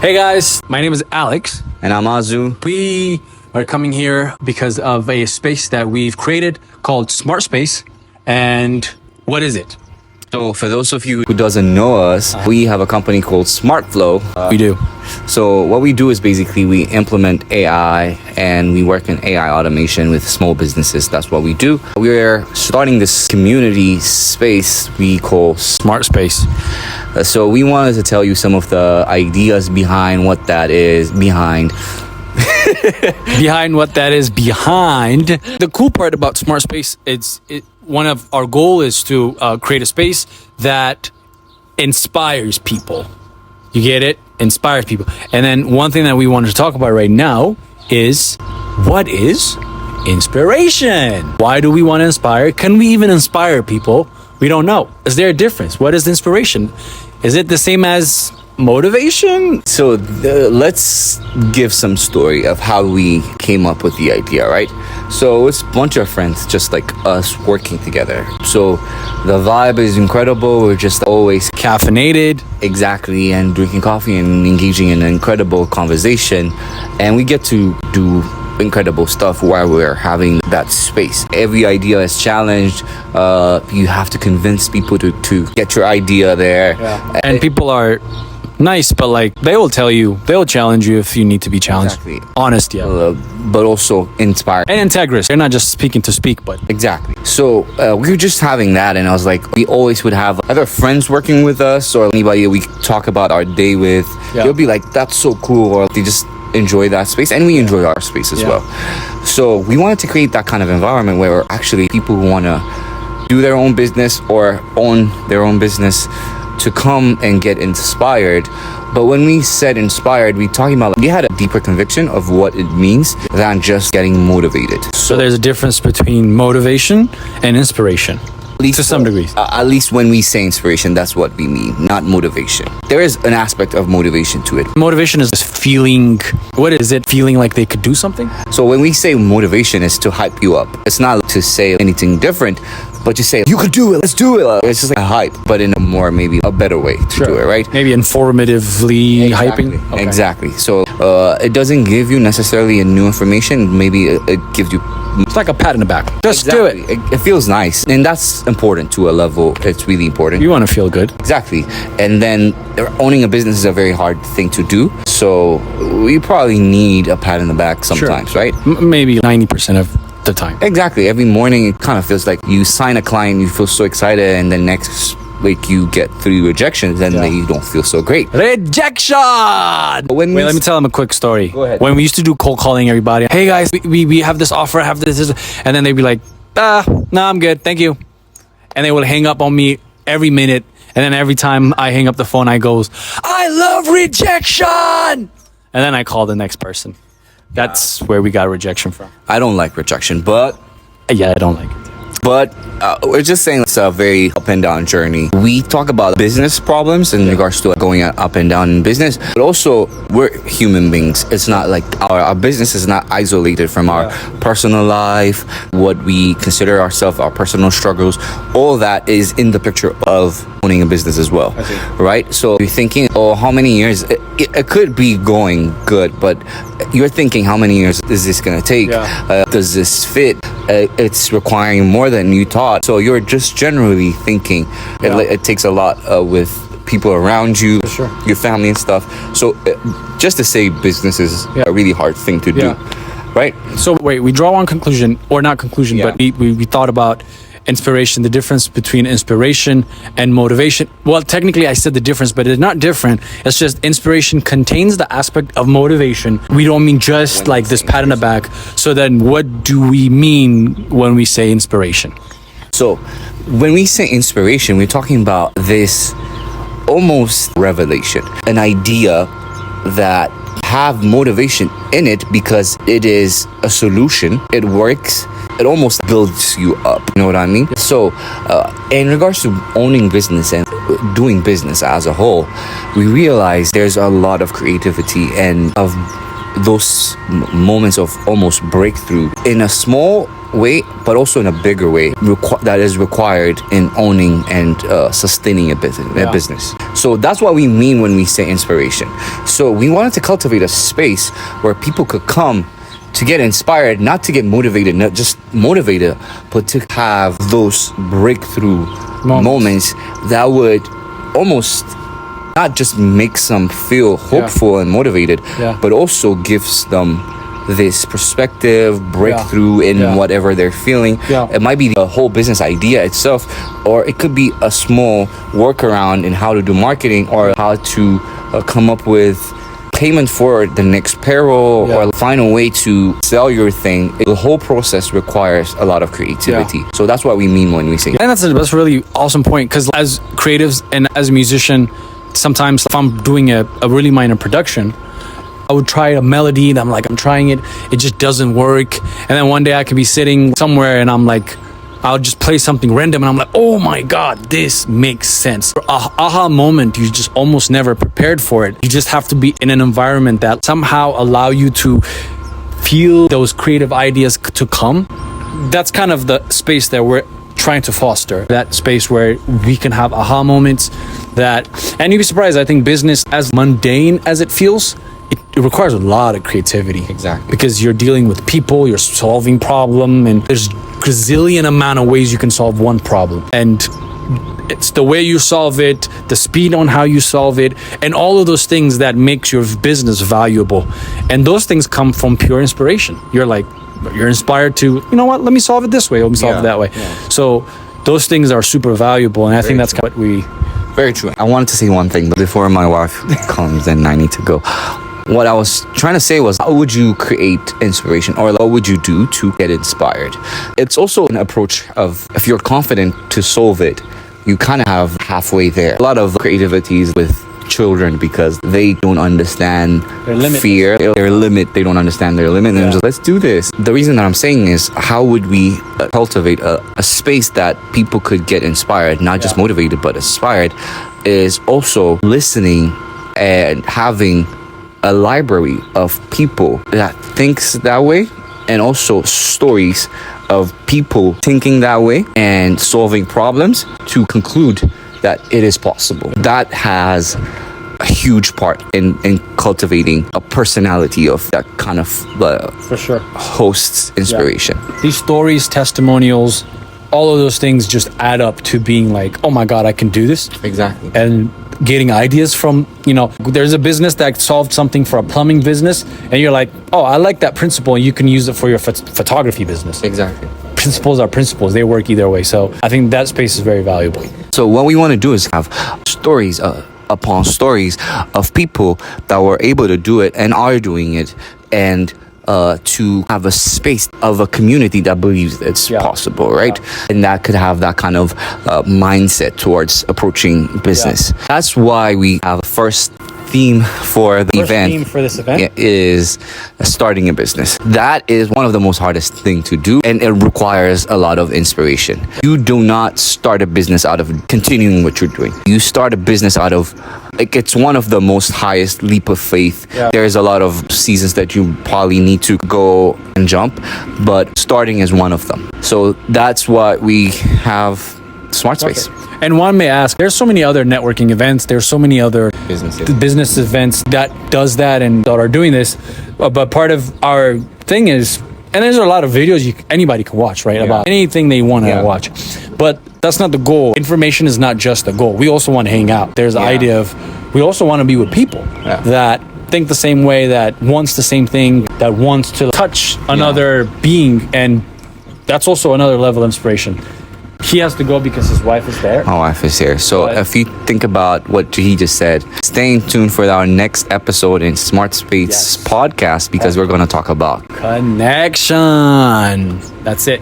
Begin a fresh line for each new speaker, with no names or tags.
Hey guys, my name is Alex.
And I'm Azu.
We are coming here because of a space that we've created called SmartSpace. And what is it?
So for those of you who doesn't know us, we have a company called SmartFlow.
We do.
So what we do is basically we implement AI and we work in AI automation with small businesses. That's what we do. We're starting this community space we call
SmartSpace.
So we wanted to tell you some of the ideas behind what that is behind.
Behind what that is behind. The cool part about SmartSpace, one of our goal is to create a space that inspires people. You get it? Inspires people. And then one thing that we wanted to talk about right now is, what is inspiration? Why do we want to inspire? Can we even inspire people? We don't know. Is there a difference? What is inspiration? Is it the same as motivation?
So let's give some story of how we came up with the idea, right? So it's a bunch of friends just like us working together. So the vibe is incredible. We're just always
Caffeinated.
exactly and drinking coffee and engaging in an incredible conversation, and we get to do incredible stuff while we're having that space. Every idea is challenged. You have to convince people to get your idea there.
And people are nice, but like they'll challenge you if you need to be challenged.
Exactly.
Honest, yeah.
But also inspire.
And integrous. They're not just speaking to speak, but
Exactly. So we were just having that, and I was like, we always would have other friends working with us or anybody we talk about our day with.
Yeah.
They'll be like, that's so cool, or they just enjoy that space, and we enjoy our space as well. So we wanted to create that kind of environment where actually people who want to do their own business or own their own business to come and get inspired. But when we said inspired, we talking about we had a deeper conviction of what it means than just getting motivated.
so there's a difference between motivation and inspiration.
At least
to some degrees.
At least when we say inspiration, that's what we mean, not motivation. There is an aspect of motivation to it.
Motivation is feeling, what is it? Feeling like they could do something?
So when we say motivation, is to hype you up. It's not to say anything different, but to say, you could do it, let's do it. It's just like a hype, but in a more, maybe a better way to do it, right?
Maybe informatively hyping. Okay.
Exactly. So it doesn't give you necessarily a new information. Maybe it gives you...
It's like a pat in the back. Just do it.
It feels nice. And that's important to a level. It's really important.
You want to feel good.
Exactly. And then owning a business is a very hard thing to do. So we probably need a pat in the back sometimes, right?
Maybe 90% of the time.
Exactly. Every morning it kind of feels like you sign a client, you feel so excited, and then next week you get 3 rejections, and then you don't feel so great.
Rejection!
Wait,
let me tell them a quick story.
Go ahead.
When we used to do cold calling everybody, hey guys, we have this offer, I have this, and then they'd be like, no, I'm good, thank you. And they would hang up on me every minute, and then every time I hang up the phone, I goes, I love rejection! And then I call the next person. That's where we got rejection from.
I don't like rejection, but
Yeah, I don't like it.
But we're just saying it's a very up and down journey. We talk about business problems in regards to going up and down in business, but also we're human beings. It's not like our business is not isolated from our personal life, what we consider ourselves, our personal struggles. All that is in the picture of owning a business as well, right? So you're thinking, oh, how many years? It could be going good, but you're thinking, how many years is this going to take? Does this fit? It's requiring more than you thought. So you're just generally thinking it takes a lot with people around you, your family and stuff. So just to say business is a really hard thing to do, right?
So wait, we draw one conclusion, or not conclusion, but we thought about inspiration, the difference between inspiration and motivation. Well, technically I said the difference, but it's not different. It's just inspiration contains the aspect of motivation. We don't mean just like this pat in the back. So then what do we mean when we say inspiration?
So when we say inspiration, we're talking about this almost revelation, an idea that have motivation in it because it is a solution. It works. It almost builds you up. You know what I mean? So in regards to owning business and doing business as a whole, we realize there's a lot of creativity and of those moments of almost breakthrough in a small way, but also in a bigger way that is required in owning and sustaining a business. So that's what we mean when we say inspiration. So we wanted to cultivate a space where people could come to get inspired, not to get motivated, not just motivated, but to have those breakthrough moments that would almost not just makes them feel hopeful and motivated, but also gives them this perspective, breakthrough in whatever they're feeling. It might be the whole business idea itself, or it could be a small workaround in how to do marketing or how to come up with payment for the next payroll or find a way to sell your thing. The whole process requires a lot of creativity. So that's what we mean when we say.
And that's a really awesome point, because as creatives and as a musician, sometimes if I'm doing a really minor production, I would try a melody and I'm trying it, it just doesn't work. And then one day I could be sitting somewhere and I'll just play something random and I'm like, oh my God, this makes sense. Aha moment, you just almost never prepared for it. You just have to be in an environment that somehow allow you to feel those creative ideas to come. That's kind of the space that we're trying to foster, that space where we can have aha moments and you'd be surprised, I think business, as mundane as it feels, it requires a lot of creativity.
Exactly.
Because you're dealing with people, you're solving problem, and there's gazillion amount of ways you can solve one problem. And it's the way you solve it, the speed on how you solve it, and all of those things that makes your business valuable. And those things come from pure inspiration. You're inspired to, you know what, let me solve it this way, let me solve it that way. So those things are super valuable, and I think that's what we...
Very true. I wanted to say one thing, but before my wife comes and I need to go. What I was trying to say was, how would you create inspiration, or what would you do to get inspired? It's also an approach of, if you're confident to solve it, you kind of have halfway there. A lot of creativity is with children because they don't understand fear, their limit. They don't understand their limit. And they're just, let's do this. The reason that I'm saying is, how would we cultivate a space that people could get inspired, not just motivated, but inspired, is also listening and having a library of people that thinks that way, and also stories of people thinking that way and solving problems to conclude that it is possible. That has a huge part in cultivating a personality of that kind of
for sure
host's inspiration.
These stories, testimonials, all of those things just add up to being like, oh my God, I can do this.
Exactly.
And getting ideas from, there's a business that solved something for a plumbing business, and you're like, oh, I like that principle, and you can use it for your photography business.
Exactly.
Principles are principles. They work either way. So I think that space is very valuable.
So what we want to do is have stories upon stories of people that were able to do it and are doing it, and to have a space of a community that believes it's possible, right? And that could have that kind of mindset towards approaching business. That's why we have a first theme for the event.
Theme for this event
is starting a business. That is one of the most hardest thing to do, and it requires a lot of inspiration. You do not start a business out of continuing what you're doing. You start a business out of, it's one of the most highest leap of faith. There's a lot of seasons that you probably need to go and jump, but starting is one of them. So that's why we have SmartSpace.
Okay. And one may ask, there's so many other networking events, there's so many other business events that does that and that are doing this, but part of our thing is, and there's a lot of videos anybody can watch, right, about anything they want to watch, but that's not the goal. Information is not just the goal. We also want to hang out. There's the idea of, we also want to be with people that think the same way, that wants the same thing, that wants to touch another being, and that's also another level of inspiration. He has to go because his wife is there.
My wife is here. So if you think about what he just said, stay tuned for our next episode in SmartSpace podcast, because we're going to talk about
connection. That's it.